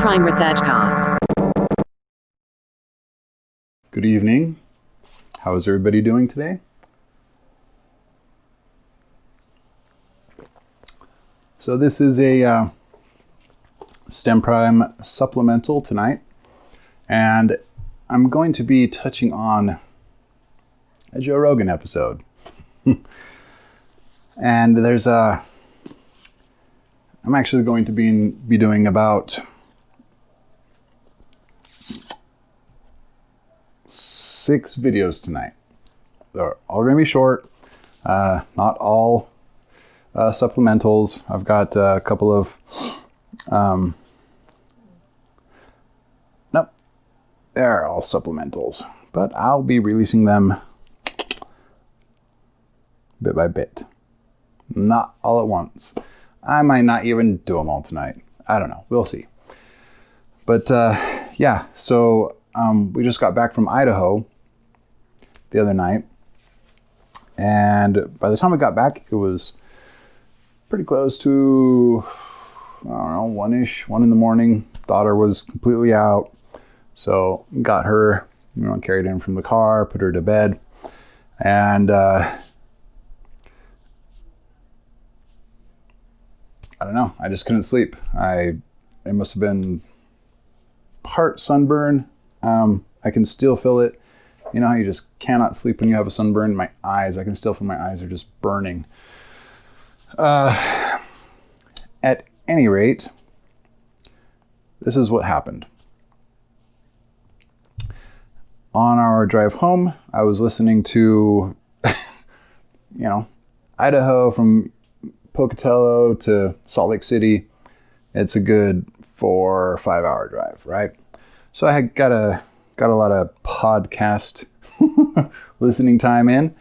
STEMPrime Researchcast. Good evening. How is everybody doing today? So this is a STEMPrime supplemental tonight, and I'm going to be touching on a Joe Rogan episode. And I'm actually going to be doing about 6 videos tonight. They're all going to be short, not all supplementals. I've got a couple of, nope, they're all supplementals, but I'll be releasing them bit by bit, not all at once. I might not even do them all tonight. I don't know. We'll see. But yeah, so we just got back from Idaho the other night. And by the time we got back, it was pretty close to, I don't know, 1 in the morning. Daughter was completely out. So got her, carried in from the car, put her to bed. And I don't know. I just couldn't sleep. It must have been part sunburn. I can still feel it. You know how you just cannot sleep when you have a sunburn? My eyes, I can still feel my eyes are just burning. At any rate, this is what happened. On our drive home, I was listening to, Idaho from Pocatello to Salt Lake City. It's a good 4 or 5 hour drive, right? So I had got a lot of podcast listening time in,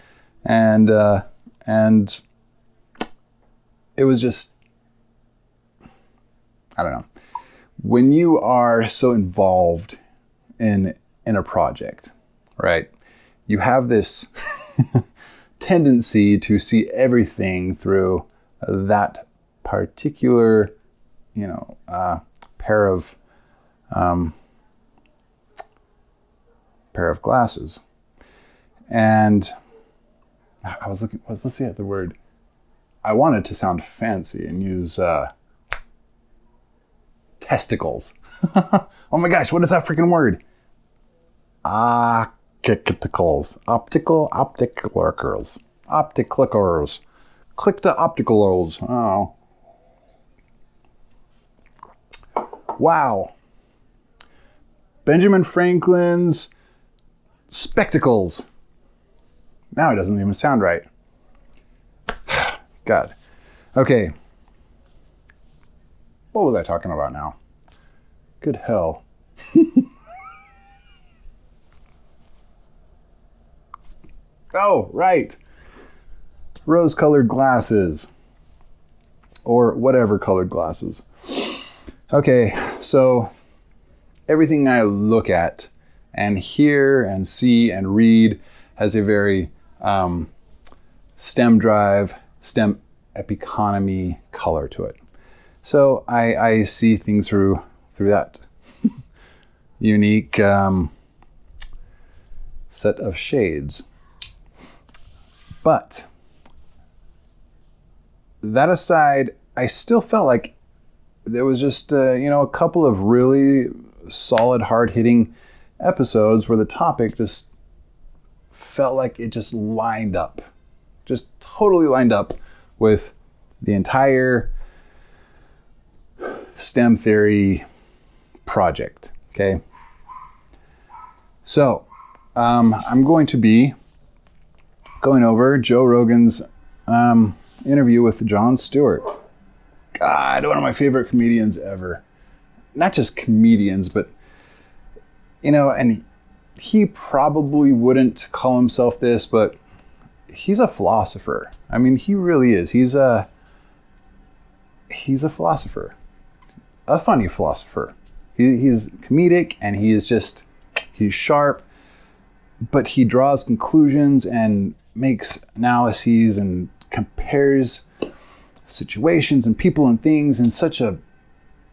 and it was just, I don't know. When you are so involved in a project, right? You have this tendency to see everything through that particular, pair of glasses. And I was looking, what's the other word? I wanted to sound fancy and use testicles. Oh my gosh, what is that freaking word? Opticals. Click to opticals. Oh. Wow. Benjamin Franklin's spectacles. Now it doesn't even sound right. God. Okay. What was I talking about now? Good hell. Oh, right. Rose-colored glasses. Or whatever colored glasses. Okay, so everything I look at and hear and see and read has a very STEM drive, STEM epiconomy color to it. So I see things through that unique set of shades. But that aside, I still felt like there was just a couple of really solid, hard-hitting episodes where the topic just felt like it just lined up, just totally lined up with the entire STEM theory project. Okay, so I'm going to be going over Joe Rogan's interview with Jon Stewart. God, one of my favorite comedians ever. Not just comedians, but, and he probably wouldn't call himself this, but he's a philosopher. I mean, he really is. He's a philosopher. A funny philosopher. He's comedic, and he's sharp, but he draws conclusions and makes analyses and compares situations and people and things in such a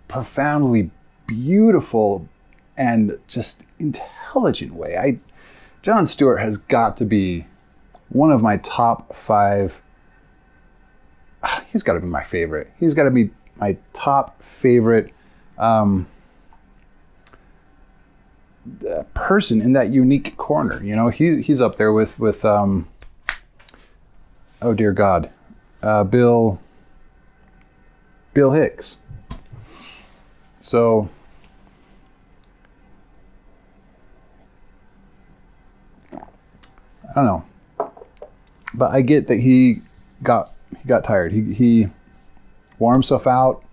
profoundly beautiful and just intelligent way. Jon Stewart has got to be one of my top 5. He's got to be my favorite. He's got to be my top favorite person in that unique corner. You know, he's up there with oh dear God, Bill Hicks. So I don't know, but I get that he got tired. He wore himself out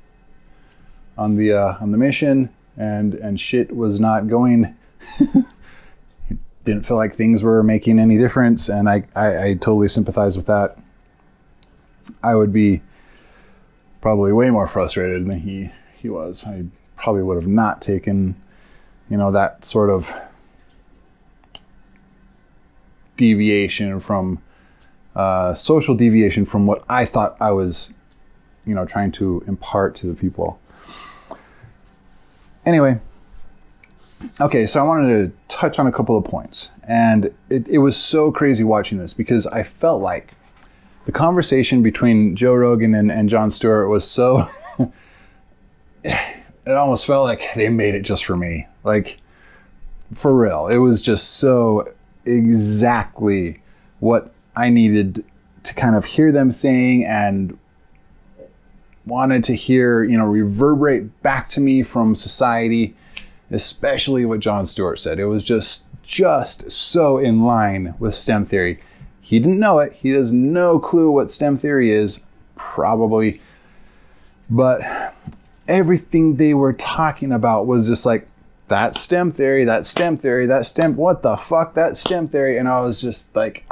on the mission, and shit was not going. He didn't feel like things were making any difference, and I totally sympathize with that. I would be probably way more frustrated than he was. I probably would have not taken, that sort of deviation from social deviation from what I thought I was, trying to impart to the people. Anyway, okay, so I wanted to touch on a couple of points. And it was so crazy watching this because I felt like the conversation between Joe Rogan and Jon Stewart was so... it almost felt like they made it just for me. Like, for real. It was just so exactly what I needed to kind of hear them saying and wanted to hear, reverberate back to me from society, especially what Jon Stewart said. It was just so in line with STEM theory. He didn't know it. He has no clue what STEM theory is, probably. But everything they were talking about was just like, that's STEM theory, that's STEM theory, that's STEM, what the fuck, that's STEM theory. And I was just like,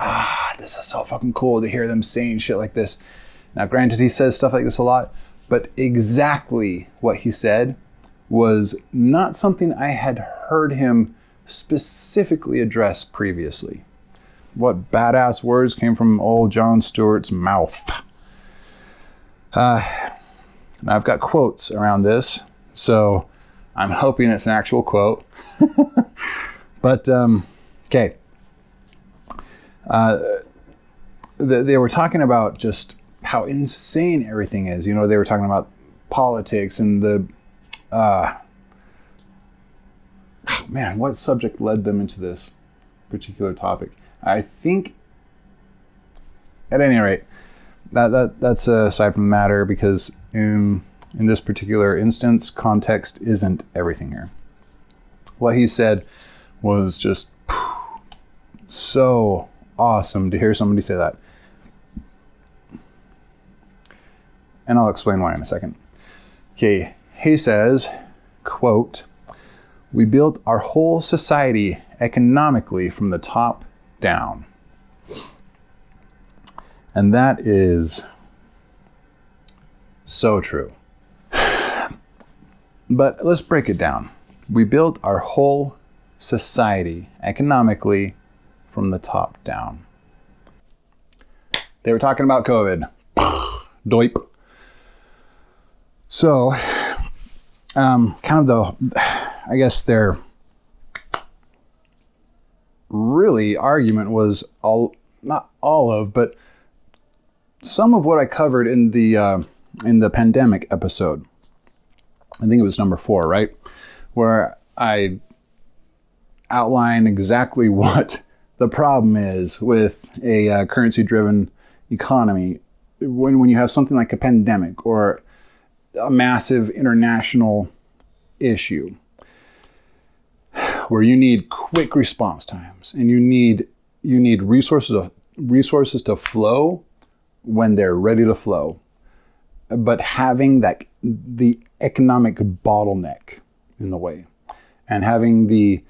this is so fucking cool to hear them saying shit like this. Now, granted, he says stuff like this a lot, but exactly what he said was not something I had heard him specifically address previously. What badass words came from old Jon Stewart's mouth. Now I've got quotes around this, so I'm hoping it's an actual quote. But, okay. They were talking about just how insane everything is. They were talking about politics and the... man, what subject led them into this particular topic? I think, at any rate, that's aside from the matter, because in this particular instance, context isn't everything here. What he said was just so awesome to hear somebody say that. And I'll explain why in a second. Okay, he says, quote, "We built our whole society economically from the top down." And that is so true. But let's break it down. We built our whole society economically from the top down. They were talking about COVID. Doip. So, I guess their really argument was not all of, but some of what I covered in the pandemic episode. I think it was number 4, right? Where I outline exactly what the problem is with a currency-driven economy when you have something like a pandemic or a massive international issue where you need quick response times and you need resources to flow when they're ready to flow, but having the economic bottleneck in the way, and having the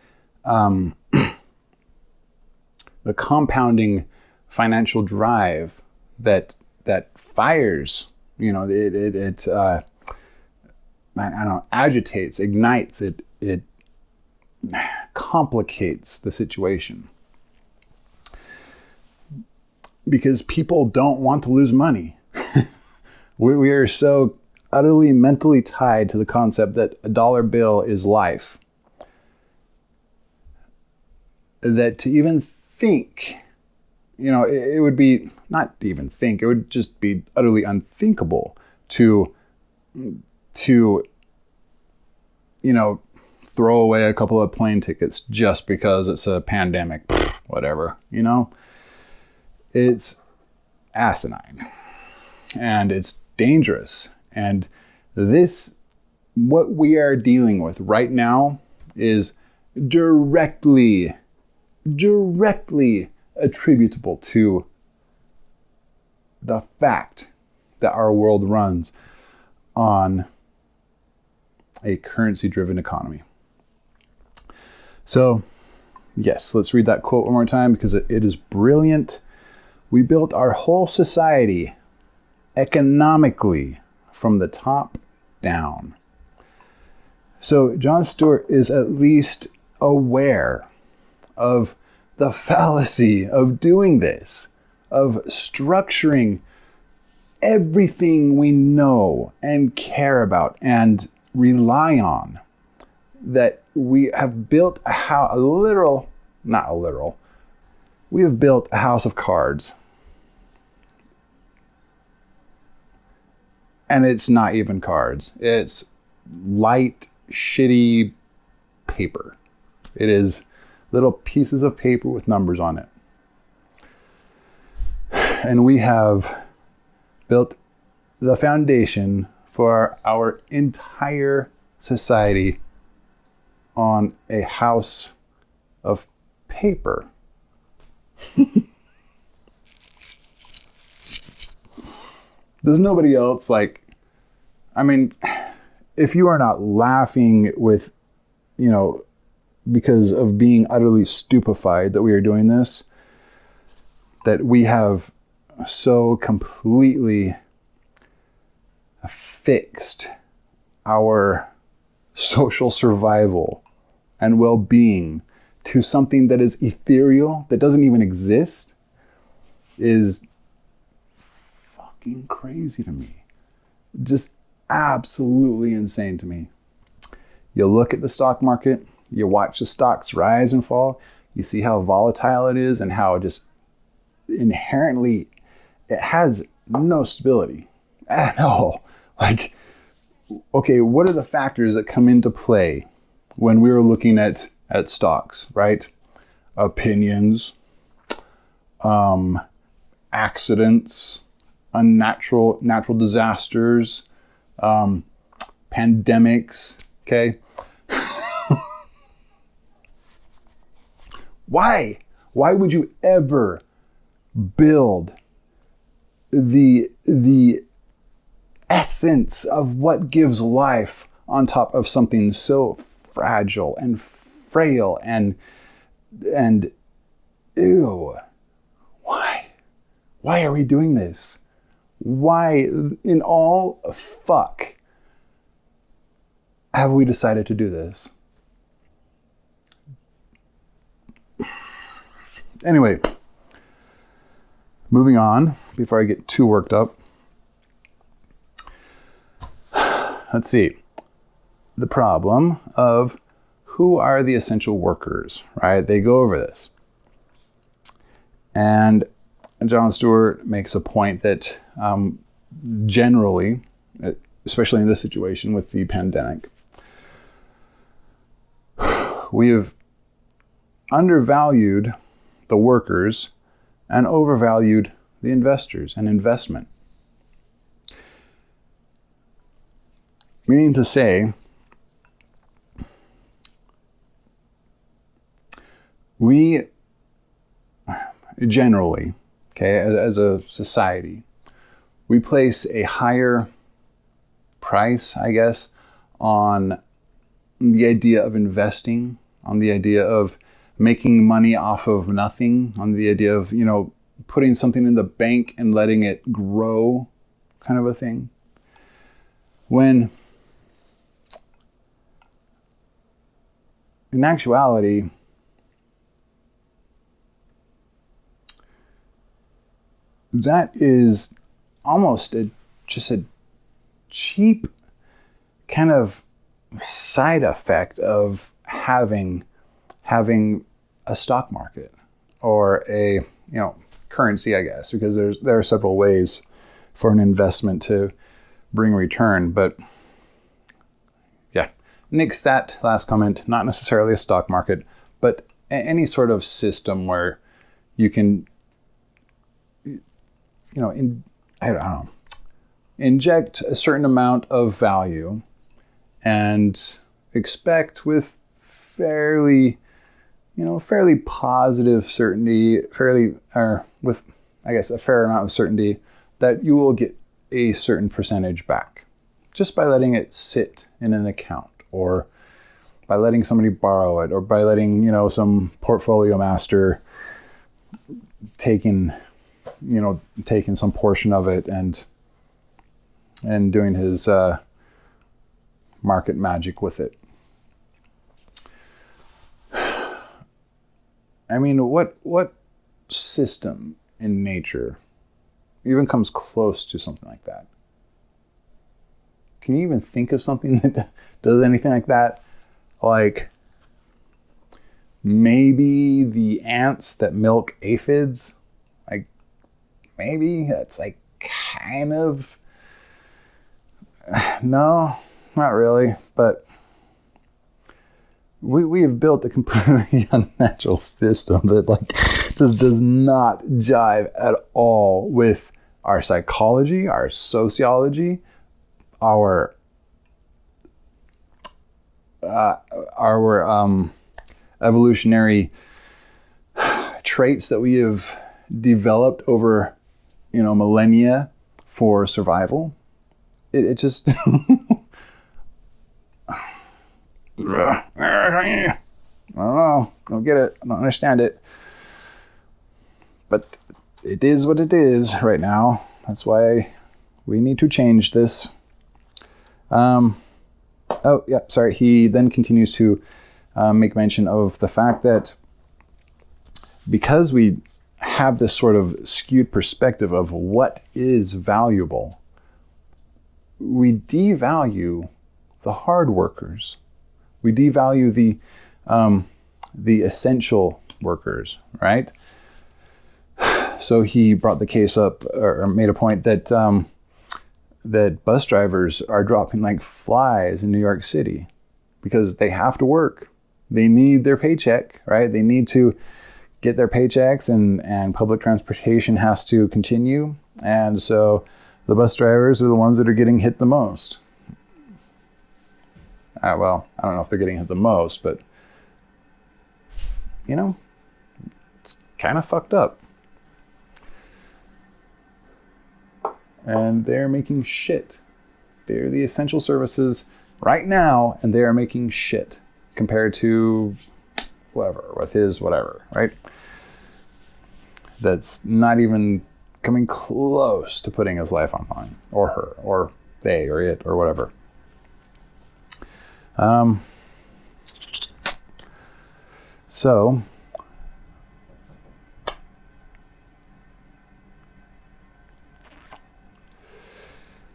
compounding financial drive that fires, agitates, ignites, it complicates the situation. Because people don't want to lose money. We are so utterly mentally tied to the concept that a dollar bill is life, that to even think, it would be, not to even think, it would just be utterly unthinkable to throw away a couple of plane tickets just because it's a pandemic, whatever, It's asinine and it's dangerous. And what we are dealing with right now is directly attributable to the fact that our world runs on a currency-driven economy. So, yes, let's read that quote one more time because it is brilliant. We built our whole society economically from the top down. So Jon Stewart is at least aware of the fallacy of doing this, of structuring everything we know and care about and rely on, that we have built we have built a house of cards. And it's not even cards. It's light, shitty paper. It is little pieces of paper with numbers on it. And we have built the foundation for our entire society on a house of paper. There's nobody else if you are not laughing with, because of being utterly stupefied that we are doing this, that we have so completely fixed our social survival and well-being to something that is ethereal, that doesn't even exist, is fucking crazy to me. Just absolutely insane to me. You look at the stock market, you watch the stocks rise and fall, you see how volatile it is and how just inherently it has no stability at all. Okay, what are the factors that come into play when we were looking at stocks, right? Opinions, accidents, natural disasters, pandemics, okay? Why would you ever build the essence of what gives life on top of something so fragile and frail and ew? Why are we doing this? Why in all fuck have we decided to do this? Anyway, moving on before I get too worked up. Let's see. The problem of who are the essential workers, right? They go over this. And Jon Stewart makes a point that generally, especially in this situation with the pandemic, we have undervalued the workers and overvalued the investors and investment. Meaning to say, we generally, okay, as a society, we place a higher price, I guess, on the idea of investing, on the idea of making money off of nothing, on the idea of, putting something in the bank and letting it grow, kind of a thing. When in actuality, that is almost just a cheap kind of side effect of having a stock market or a currency, I guess, because there are several ways for an investment to bring return. But yeah, nix that last comment. Not necessarily a stock market, but any sort of system where you can, inject a certain amount of value and expect with fairly positive certainty, with, I guess, a fair amount of certainty that you will get a certain percentage back just by letting it sit in an account, or by letting somebody borrow it, or by letting, some portfolio master taking some portion of it and doing his market magic with it. I mean, what system in nature even comes close to something like that? Can you even think of something that does anything like that? Like, maybe the ants that milk aphids? Like, maybe that's like kind of... No, not really, but we have built a completely unnatural system that just does not jive at all with our psychology, our sociology, our evolutionary traits that we have developed over millennia for survival. It just I don't know. I don't get it. I don't understand it. But it is what it is right now. That's why we need to change this. He then continues to make mention of the fact that because we have this sort of skewed perspective of what is valuable, we devalue the hard workers. We devalue the essential workers, right? So he brought the case up, or made a point that that bus drivers are dropping like flies in New York City because they have to work. They need their paycheck, right? They need to get their paychecks, and public transportation has to continue. And so the bus drivers are the ones that are getting hit the most. Well, I don't know if they're getting hit the most, but it's kind of fucked up. And they're making shit. They're the essential services right now, and they are making shit compared to whoever with his whatever, right? That's not even coming close to putting his life on line, or her, or they, or it, or whatever. So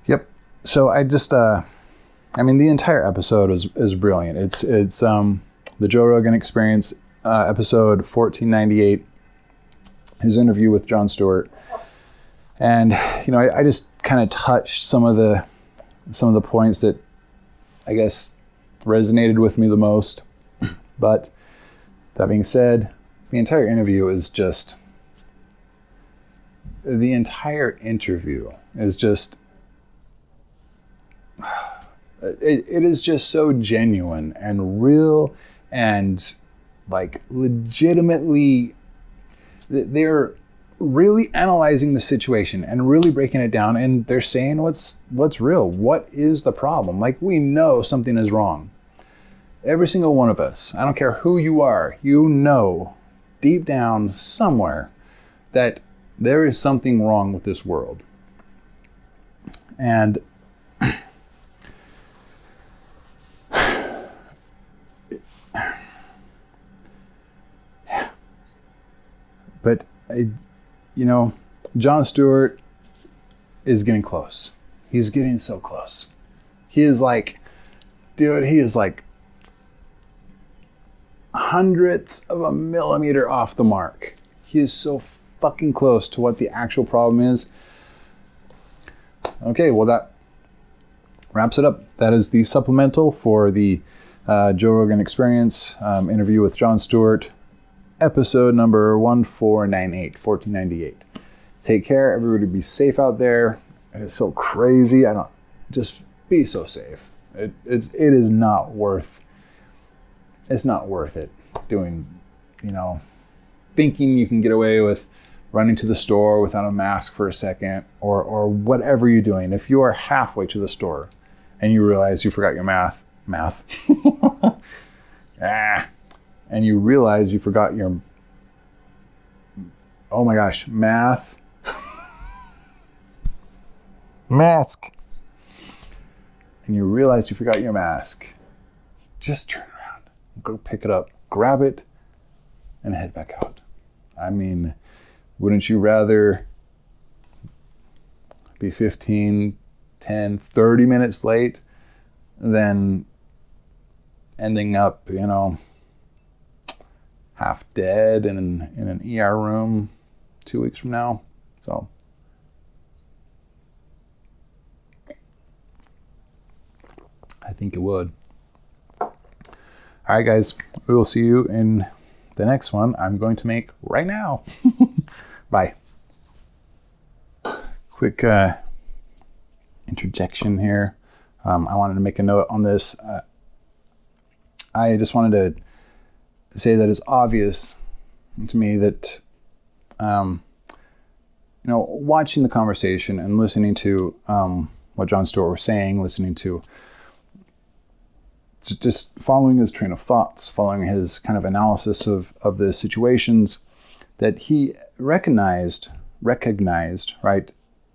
yep. So I just, the entire episode is brilliant. It's the Joe Rogan Experience, episode 1498, his interview with Jon Stewart. And, I just kind of touched some of the points that I guess resonated with me the most. But that being said, the entire interview is just it is just so genuine and real, and like legitimately they're really analyzing the situation and really breaking it down, and they're saying what's real. What is the problem? Like, we know something is wrong. Every single one of us, I don't care who you are, deep down somewhere that there is something wrong with this world. And but Jon Stewart is getting close. He's getting so close. He is like, dude, he is like hundredths of a millimeter off the mark. He is so fucking close to what the actual problem is. Okay, well, that wraps it up. That is the supplemental for the Joe Rogan Experience interview with Jon Stewart, episode number 1498. Take care. Everybody be safe out there. It is so crazy. Just be so safe. It is not worth. It's not worth it doing, thinking you can get away with running to the store without a mask for a second, or whatever you're doing. If you are halfway to the store and you realize you forgot your math, and you realize you forgot your, oh my gosh, mask, and you realize you forgot your mask, just turn around, go pick it up, grab it, and head back out. I mean, wouldn't you rather be 15, 10, 30 minutes late than ending up, half dead in an ER room 2 weeks from now? So, I think it would. All right, guys, we will see you in the next one I'm going to make right now. Bye. Quick interjection here. I wanted to make a note on this. I just wanted to say that it's obvious to me that, watching the conversation and listening to what Jon Stewart was saying, listening to just following his train of thoughts, following his kind of analysis of the situations, that he recognized, right,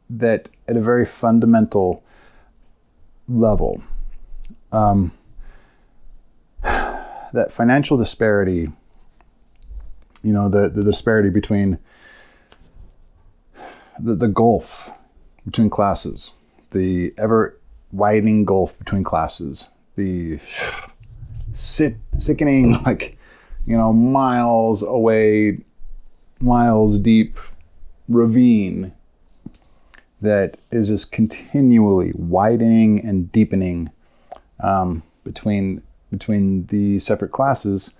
that at a very fundamental level, that financial disparity, the disparity between the gulf between classes, the ever widening gulf between classes, the sickening, miles away, miles deep ravine that is just continually widening and deepening between the separate classes,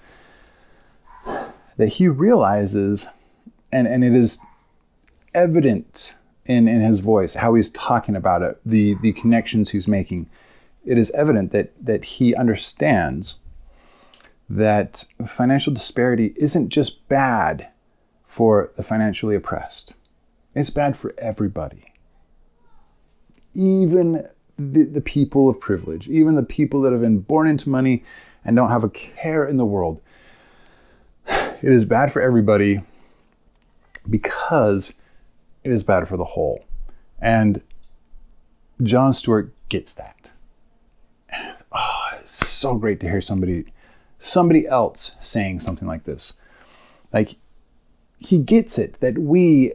that he realizes, and it is evident in his voice, how he's talking about it, the connections he's making. It is evident that he understands that financial disparity isn't just bad for the financially oppressed. It's bad for everybody. Even the people of privilege, even the people that have been born into money and don't have a care in the world. It is bad for everybody because it is bad for the whole. And Jon Stewart gets that. Oh, it's so great to hear somebody else saying something like this. Like, he gets it, that we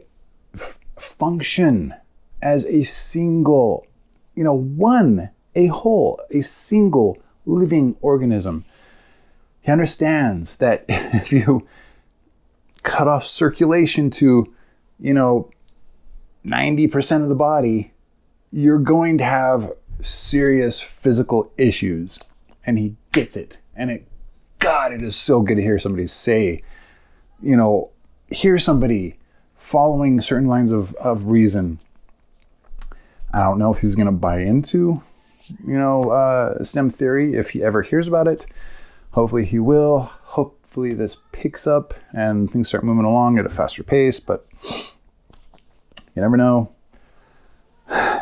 function as a single, a single living organism. He understands that if you cut off circulation to, 90% of the body, you're going to have serious physical issues. And he gets it. And it is so good to hear somebody say, hear somebody following certain lines of reason. I don't know if he's going to buy into, STEM theory, if he ever hears about it. Hopefully he will. Hopefully this picks up and things start moving along at a faster pace, but you never know.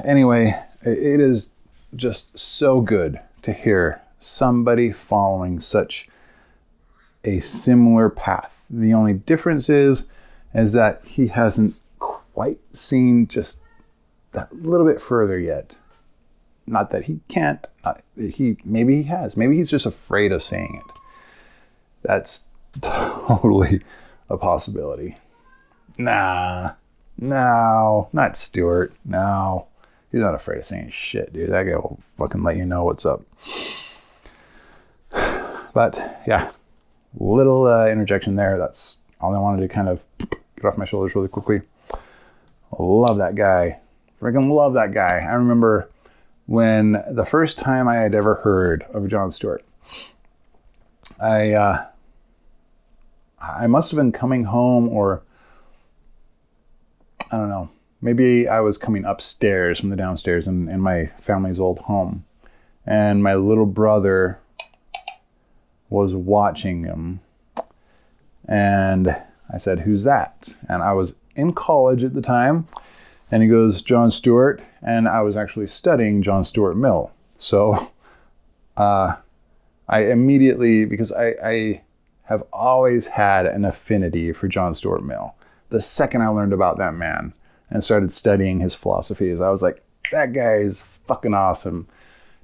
Anyway, it is just so good to hear somebody following such a similar path. The only difference is that he hasn't quite seen just that little bit further yet. Not that he can't. Maybe he has. Maybe he's just afraid of saying it. That's totally a possibility. No, not Stewart. No, He's not afraid of saying shit, dude. That guy will fucking let you know what's up. But yeah, little interjection there. That's all I wanted to kind of get off my shoulders really quickly. Love that guy. Freaking love that guy. I remember when the first time I had ever heard of Jon Stewart, I must have been coming home, or I don't know, maybe I was coming upstairs from the downstairs in my family's old home, and my little brother was watching him, and I said, "Who's that?" And I was in college at the time, and he goes, "Jon Stewart," and I was actually studying Jon Stewart Mill. So I immediately, because I have always had an affinity for Jon Stewart Mill. The second I learned about that man and started studying his philosophies, I was like, that guy is fucking awesome.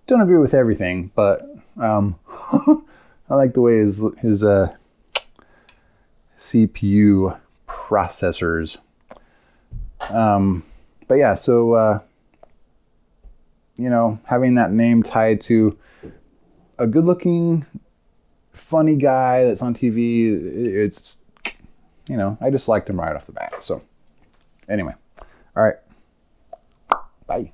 Don't agree with everything, but I like the way his CPU processors. But yeah, so having that name tied to a good-looking, funny guy that's on TV, it's, I just liked him right off the bat. So anyway, all right, bye.